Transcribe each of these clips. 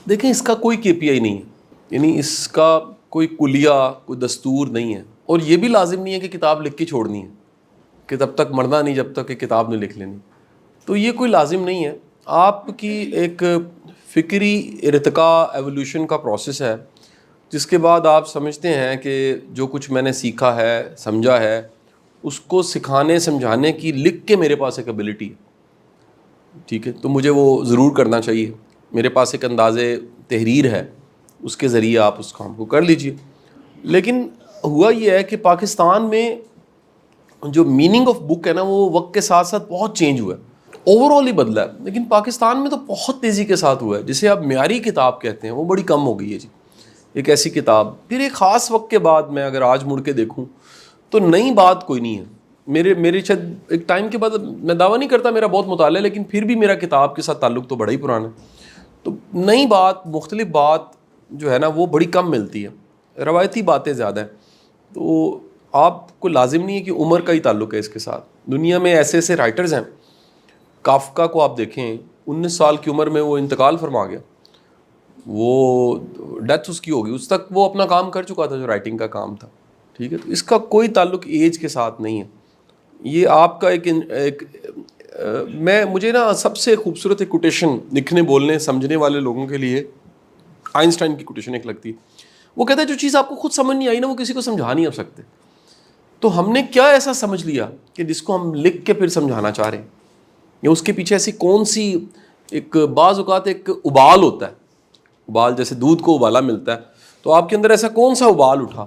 دیکھیں اس کا کوئی KPI نہیں ہے, یعنی اس کا کوئی کلیہ, کوئی دستور نہیں ہے, اور یہ بھی لازم نہیں ہے کہ کتاب لکھ کے چھوڑنی ہے کہ تب تک مرنا نہیں جب تک کہ کتاب نہیں لکھ لینی. تو یہ کوئی لازم نہیں ہے. آپ کی ایک فکری ارتقاء ایولیوشن کا پروسیس ہے, جس کے بعد آپ سمجھتے ہیں کہ جو کچھ میں نے سیکھا ہے, سمجھا ہے, اس کو سکھانے سمجھانے کی لکھ کے میرے پاس ایک ایبلٹی ہے, ٹھیک ہے, تو مجھے وہ ضرور کرنا چاہیے. میرے پاس ایک انداز تحریر ہے, اس کے ذریعے آپ اس کام کو کر لیجئے. لیکن ہوا یہ ہے کہ پاکستان میں جو میننگ آف بک ہے نا, وہ وقت کے ساتھ ساتھ بہت چینج ہوا ہے, اوور آل ہی بدلا ہے, لیکن پاکستان میں تو بہت تیزی کے ساتھ ہوا ہے. جسے آپ معیاری کتاب کہتے ہیں وہ بڑی کم ہو گئی ہے جی. ایک ایسی کتاب پھر ایک خاص وقت کے بعد, میں اگر آج مڑ کے دیکھوں تو نئی بات کوئی نہیں ہے. میرے شاید ایک ٹائم کے بعد, میں دعویٰ نہیں کرتا میرا بہت مطالعہ ہے, لیکن پھر بھی میرا کتاب کے ساتھ تعلق تو بڑا ہی پرانا ہے. تو نئی بات, مختلف بات جو ہے نا وہ بڑی کم ملتی ہے, روایتی باتیں زیادہ ہیں. تو آپ کو لازم نہیں ہے کہ عمر کا ہی تعلق ہے اس کے ساتھ. دنیا میں ایسے ایسے رائٹرز ہیں, کافکا کو آپ دیکھیں, 19 سال کی عمر میں وہ انتقال فرما گیا, وہ ڈیتھ اس کی ہوگی, اس تک وہ اپنا کام کر چکا تھا جو رائٹنگ کا کام تھا, ٹھیک ہے. تو اس کا کوئی تعلق ایج کے ساتھ نہیں ہے. یہ آپ کا ایک مجھے نا سب سے خوبصورت ایک کوٹیشن لکھنے بولنے سمجھنے والے لوگوں کے لیے آئنسٹائن کی کوٹیشن ایک لگتی ہے. وہ کہتا ہے جو چیز آپ کو خود سمجھ نہیں آئی نا, وہ کسی کو سمجھا نہیں آپ سکتے. تو ہم نے کیا ایسا سمجھ لیا کہ جس کو ہم لکھ کے پھر سمجھانا چاہ رہے ہیں, یا اس کے پیچھے ایسی کون سی ایک بعض اوقات ایک ابال ہوتا ہے, ابال جیسے دودھ کو ابالا ملتا ہے, تو آپ کے اندر ایسا کون سا ابال اٹھا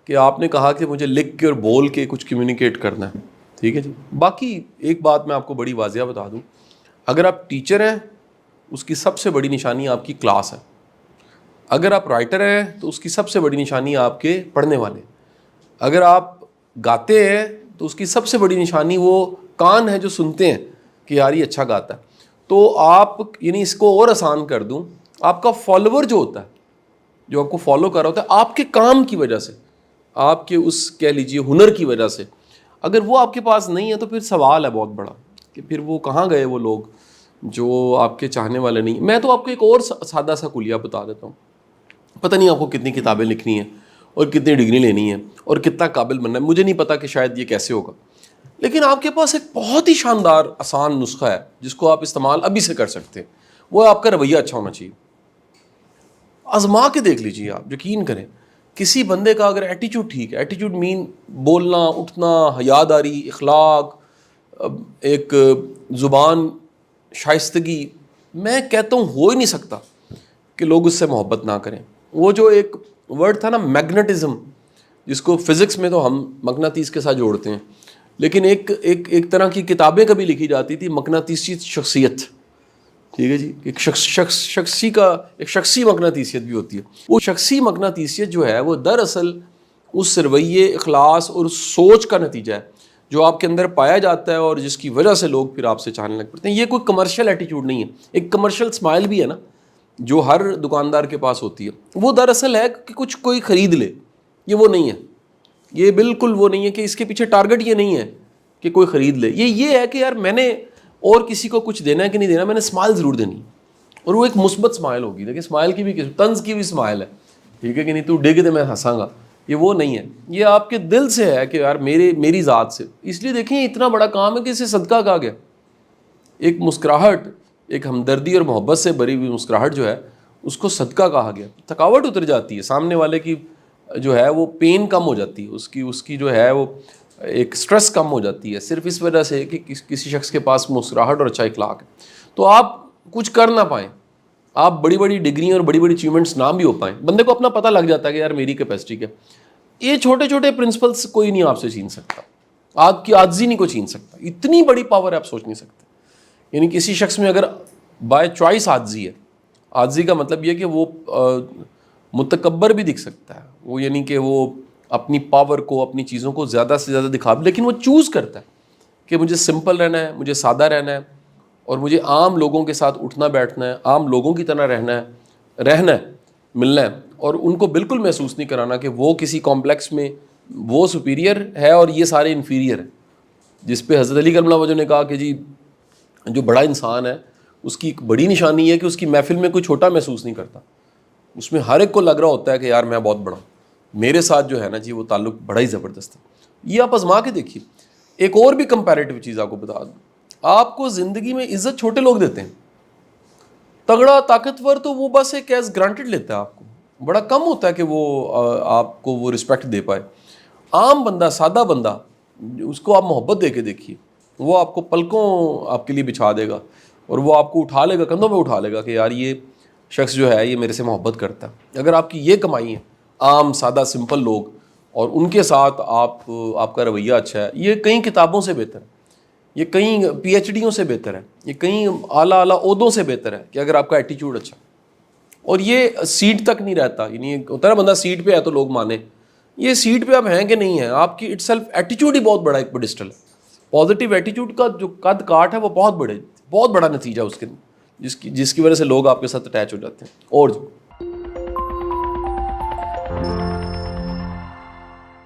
کہ آپ نے کہا کہ مجھے لکھ کے اور بول کے کچھ کمیونیکیٹ کرنا ہے, ٹھیک ہے جی. باقی ایک بات میں آپ کو بڑی واضح بتا دوں, اگر آپ ٹیچر ہیں اس کی سب سے بڑی نشانی آپ کی کلاس ہے. اگر آپ رائٹر ہیں تو اس کی سب سے بڑی نشانی آپ کے پڑھنے والے. اگر آپ گاتے ہیں تو اس کی سب سے بڑی نشانی وہ کان ہے جو سنتے ہیں کہ یار یہ اچھا گاتا ہے. تو آپ یعنی اس کو اور آسان کر دوں, آپ کا فالوور جو ہوتا ہے, جو آپ کو فالو کر رہا ہوتا ہے, آپ کے کام کی وجہ سے, آپ کے اس کہہ لیجیے ہنر کی وجہ سے, اگر وہ آپ کے پاس نہیں ہے تو پھر سوال ہے بہت بڑا کہ پھر وہ کہاں گئے وہ لوگ جو آپ کے چاہنے والے نہیں. میں تو آپ کو ایک اور سادہ سا کلیہ بتا دیتا ہوں. پتہ نہیں آپ کو کتنی کتابیں لکھنی ہیں اور کتنی ڈگری لینی ہے اور کتنا قابل بننا ہے, مجھے نہیں پتا کہ شاید یہ کیسے ہوگا, لیکن آپ کے پاس ایک بہت ہی شاندار آسان نسخہ ہے جس کو آپ استعمال ابھی سے کر سکتے ہیں. وہ آپ کا رویہ اچھا ہونا چاہیے. آزما کے دیکھ لیجیے, آپ یقین کریں, کسی بندے کا اگر ایٹیچیوڈ ٹھیک ہے, ایٹیچیوڈ مین بولنا اٹھنا, حیاداری, اخلاق, ایک زبان, شائستگی, میں کہتا ہوں ہو ہی نہیں سکتا کہ لوگ اس سے محبت نہ کریں. وہ جو ایک ورڈ تھا نا میگنیٹزم, جس کو فزکس میں تو ہم مقناطیس کے ساتھ جوڑتے ہیں, لیکن ایک طرح کی کتابیں کبھی لکھی جاتی تھی مقناطیسی شخصیت, ٹھیک ہے جی. ایک شخصی کا ایک شخصی مقناطیسیت بھی ہوتی ہے. وہ شخصی مقناطیسیت جو ہے وہ دراصل اس رویے, اخلاص اور سوچ کا نتیجہ ہے جو آپ کے اندر پایا جاتا ہے اور جس کی وجہ سے لوگ پھر آپ سے چاہنے لگ پڑتے ہیں. یہ کوئی کمرشل ایٹیٹیوڈ نہیں ہے. ایک کمرشل اسمائل بھی ہے نا جو ہر دکاندار کے پاس ہوتی ہے, وہ دراصل ہے کہ کچھ کوئی خرید لے. یہ وہ نہیں ہے, یہ بالکل وہ نہیں ہے کہ اس کے پیچھے ٹارگٹ یہ نہیں ہے کہ کوئی خرید لے. یہ ہے کہ یار میں نے اور کسی کو کچھ دینا ہے کہ نہیں دینا, میں نے اسمائل ضرور دینی, اور وہ ایک مثبت اسمائل ہوگی. دیکھیں اسمائل کی بھی طنز کی بھی اسمائل ہے, ٹھیک ہے کہ نہیں, تو ڈگ دے میں ہنساں گا, یہ وہ نہیں ہے. یہ آپ کے دل سے ہے کہ یار میری ذات سے. اس لیے دیکھیں اتنا بڑا کام ہے کہ اسے صدقہ کہا گیا. ایک مسکراہٹ, ایک ہمدردی اور محبت سے بھری ہوئی مسکراہٹ جو ہے اس کو صدقہ کہا گیا. تھکاوٹ اتر جاتی ہے, سامنے والے کی جو ہے وہ پین کم ہو جاتی ہے, اس کی جو ہے وہ ایک سٹریس کم ہو جاتی ہے, صرف اس وجہ سے کہ کسی شخص کے پاس مسکراہٹ اور اچھا اخلاق ہے. تو آپ کچھ کر نہ پائیں, آپ بڑی بڑی ڈگریاں اور بڑی بڑی اچیومنٹس نہ بھی ہو پائیں, بندے کو اپنا پتہ لگ جاتا ہے کہ یار میری کیپیسٹی کیا. یہ چھوٹے چھوٹے پرنسپلس کوئی نہیں آپ سے چھین سکتا, آپ کی عاجزی نہیں کوئی چھین سکتا. اتنی بڑی پاور آپ سوچ نہیں سکتے. یعنی کسی شخص میں اگر بائی چوائس عاجزی ہے, عاجزی کا مطلب یہ کہ وہ متکبر بھی دکھ سکتا ہے, وہ یعنی کہ وہ اپنی پاور کو, اپنی چیزوں کو زیادہ سے زیادہ دکھا, لیکن وہ چوز کرتا ہے کہ مجھے سمپل رہنا ہے, مجھے سادہ رہنا ہے, اور مجھے عام لوگوں کے ساتھ اٹھنا بیٹھنا ہے, عام لوگوں کی طرح رہنا ہے, ملنا ہے, اور ان کو بالکل محسوس نہیں کرانا کہ وہ کسی کمپلیکس میں وہ سپیریئر ہے اور یہ سارے انفیریئر ہیں. جس پہ حضرت علی کرم اللہ وجہ نے کہا کہ جی جو بڑا انسان ہے اس کی ایک بڑی نشانی ہے کہ اس کی محفل میں کوئی چھوٹا محسوس نہیں کرتا. اس میں ہر ایک کو لگ رہا ہوتا ہے کہ یار میں بہت بڑا ہوں, میرے ساتھ جو ہے نا جی وہ تعلق بڑا ہی زبردست ہے. یہ آپ آزما کے دیکھیے. ایک اور بھی کمپیریٹیو چیز آپ کو بتا دوں, آپ کو زندگی میں عزت چھوٹے لوگ دیتے ہیں. تگڑا طاقتور تو وہ بس ایک ایز گرانٹیڈ لیتا ہے آپ کو, بڑا کم ہوتا ہے کہ وہ آپ کو وہ رسپیکٹ دے پائے. عام بندہ, سادہ بندہ, اس کو آپ محبت دے کے دیکھیے, وہ آپ کو پلکوں آپ کے لیے بچھا دے گا, اور وہ آپ کو اٹھا لے گا, کندھوں پہ اٹھا لے گا کہ یار یہ شخص جو ہے یہ میرے سے محبت کرتا ہے. اگر آپ کی یہ کمائی ہے, عام سادہ سمپل لوگ, اور ان کے ساتھ آپ کا رویہ اچھا ہے, یہ کئی کتابوں سے بہتر ہے, یہ کئی پی ایچ ڈیوں سے بہتر ہے, یہ کئی اعلیٰ عہدوں سے بہتر ہے کہ اگر آپ کا ایٹیچیوڈ اچھا. اور یہ سیٹ تک نہیں رہتا, یعنی ہوتا ہے نا بندہ سیٹ پہ ہے تو لوگ مانے, یہ سیٹ پہ آپ ہیں کہ نہیں ہیں, آپ کی اٹ سیلف ایٹیچیوڈ ہی بہت بڑا ایک پیڈسٹل ہے. پازیٹیو ایٹیچیوڈ کا جو قد کاٹ ہے وہ بہت بڑا نتیجہ اس کے, جس کی وجہ سے لوگ آپ کے ساتھ اٹیچ ہو جاتے ہیں. اور